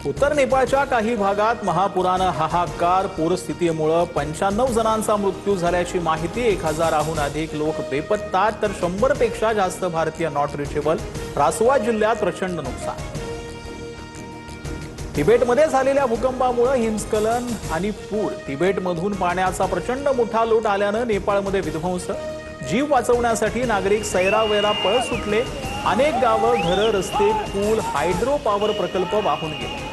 उत्तर नेपाळच्या काही भागात महापुरानं हाहाकार पूरस्थितीमुळे 95 जणांचा मृत्यू झाल्याची माहिती। 1000हून अधिक लोक बेपत्ता तर 100 पेक्षा जास्त भारतीय नॉट रिचेबल। रासुआ जिल्ह्यात प्रचंड नुकसान। तिबेटमध्ये झालेल्या भूकंपामुळे हिमस्खलन आणि पूर। तिबेटमधून पाण्याचा प्रचंड मोठा लोट आल्याने नेपाळमध्ये विध्वंस। जीव वाचवण्यासाठी नागरिक सैरावैरा पळ सुटले। अनेक गावं, घरं, रस्ते, पूल, हायड्रो पॉवर प्रकल्प वाहून गेले।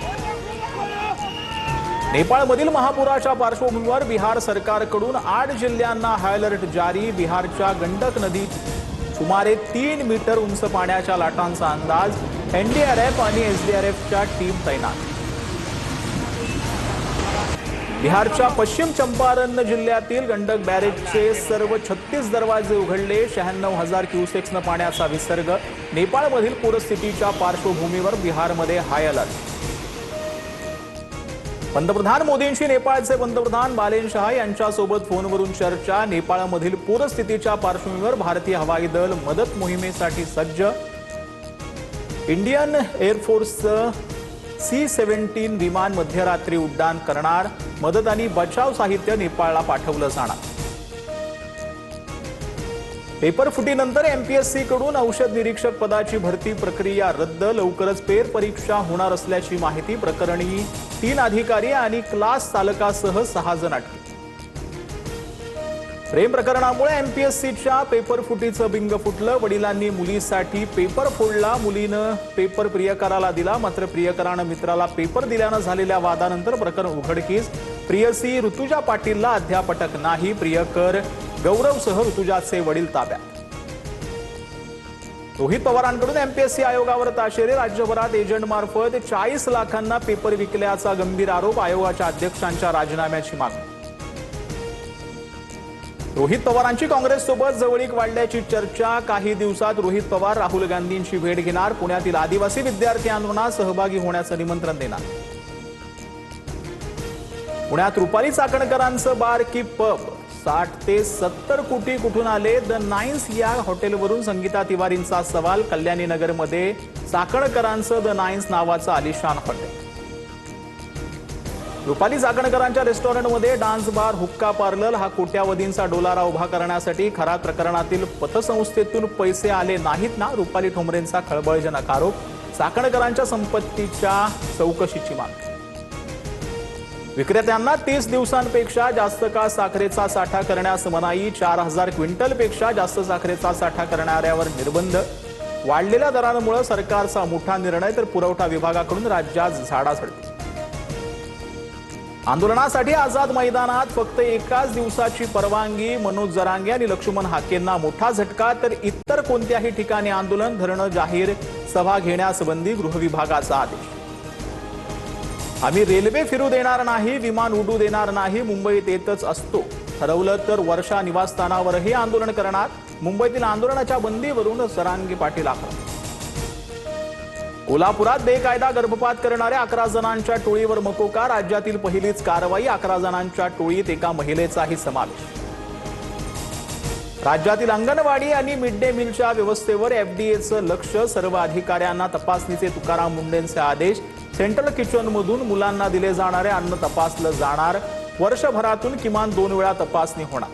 नेपाळमधील महापुराच्या पार्श्वभूमीवर बिहार सरकारकडून 8 जिल्ह्यांना हाय अलर्ट जारी। बिहारच्या गंडक नदीत सुमारे 3 मीटर उंच पाण्याच्या लाटांचा अंदाज। एनडीआरएफ आणि एसडीआरएफच्या टीम तैनात। बिहारच्या पश्चिम चंपारण जिल्ह्यातील गंडक बॅरेजचे सर्व 36 दरवाजे उघडले। 96,000 क्युसेक्सनं पाण्याचा विसर्ग। नेपाळमधील पूरस्थितीच्या पार्श्वभूमीवर बिहारमध्ये हाय अलर्ट। पंतप्रधान मोदींशी नेपाळचे पंतप्रधान बालेन शाह यांच्यासोबत फोनवरून चर्चा। नेपाळमधील पूरस्थितीच्या पार्श्वभूमीवर भारतीय हवाई दल मदत मोहिमेसाठी सज्ज। इंडियन एअरफोर्सचं C-17 विमान मध्यरात्री उड्डाण करणार। मदत आणि बचाव साहित्य नेपाळला पाठवलं जाणार। पेपर फुटीनंतर एमपीएससी कडून औषध निरीक्षक पदाची भरती प्रक्रिया रद्द। लवकरच पेर परीक्षा होणार असल्याची माहिती। प्रकरणी 3 अधिकारी आणि क्लास चालकासह 6 जण अटकेत। प्रेम प्रकरणामुळे एमपीएससीच्या पेपर फुटीचं बिंग फुटलं। वडिलांनी मुलीसाठी पेपर फोडला। मुलीनं पेपर प्रियकराला दिला, मात्र प्रियकरानं मित्राला पेपर दिल्यानं झालेल्या वादानंतर प्रकरण उघडकीस। प्रियसी ऋतुजा पाटीलला अद्याप अटक नाही। प्रियकर गौरवसह ऋतुजाचे वडील ताब्यात। रोहित पवारांकडून एमपीएससी आयोगावर ताशेरे। राज्यभरात एजंटमार्फत 40 लाखांना पेपर विकल्याचा गंभीर आरोप। आयोगाच्या अध्यक्षांच्या राजीनाम्याची मागणी। रोहित पवारांची काँग्रेससोबत जवळीक वाढल्याची चर्चा। काही दिवसात रोहित पवार राहुल गांधींची भेट घेणार। पुण्यातील आदिवासी विद्यार्थी आंदोलनात सहभागी होण्याचं निमंत्रण देणार। पुण्यात रुपाली चाकणकरांचं बार की पब। 60 ते 70 कोटी कुठून आले? द नाईन्स या हॉटेलवरून संगीता तिवारींचा सवाल। कल्याणी नगरमध्ये चाकणकरांचं द नाईन्स नावाचं आलिशान हॉटेल। रुपाली चाकणकरांच्या रेस्टॉरंटमध्ये डान्स बार, हुक्का पार्लर हा कोट्यावधींचा डोलारा उभा करण्यासाठी खरा प्रकरणातील पतसंस्थेतून पैसे आले नाहीत ना? रुपाली ठोंबरेंचा खळबळजनक आरोप। चाकणकरांच्या संपत्तीच्या चौकशीची मागणी। विक्रेत्यांना 30 दिवसांपेक्षा जास्त काळ साखरेचा साठा करण्यास मनाई। 4000 क्विंटलपेक्षा जास्त साखरेचा साठा करणाऱ्यावर निर्बंध। वाढलेल्या दरांमुळे सरकारचा मोठा निर्णय, तर पुरवठा विभागाकडून राज्यात झाडाझडती। आंदोलनासाठी आझाद मैदानात फक्त एकाच दिवसाची परवानगी। मनोज जरांगे आणि लक्ष्मण हाकेंना मोठा झटका, तर इतर कोणत्याही ठिकाणी आंदोलन, धरणं, जाहीर सभा घेण्यास बंदी। गृह विभागाचा आदेश। आम्ही रेल्वे फिरू देणार नाही, विमान उडू देणार नाही, मुंबईत येतच असतो। ठरवलं तर वर्षा निवासस्थानावरही आंदोलन करणार। मुंबईतील आंदोलनाच्या बंदीवरून जरांगे पाटील आक्रमक। कोल्हापुरात बेकायदा गर्भपात करणाऱ्या 11 जणांच्या टोळीवर मकोका। राज्यातील पहिलीच कारवाई। 11 जणांच्या टोळीत एका महिलेचाही समावेश। राज्यातील अंगणवाडी आणि मिड डे मीलच्या व्यवस्थेवर एफडीएचं लक्ष। सर्व अधिकाऱ्यांना तपासणीचे तुकाराम मुंडेंचे आदेश। सेंट्रल किचनमधून मुलांना दिले जाणारे अन्न तपासलं जाणार। वर्षभरातून किमान 2 वेळा तपासणी होणार।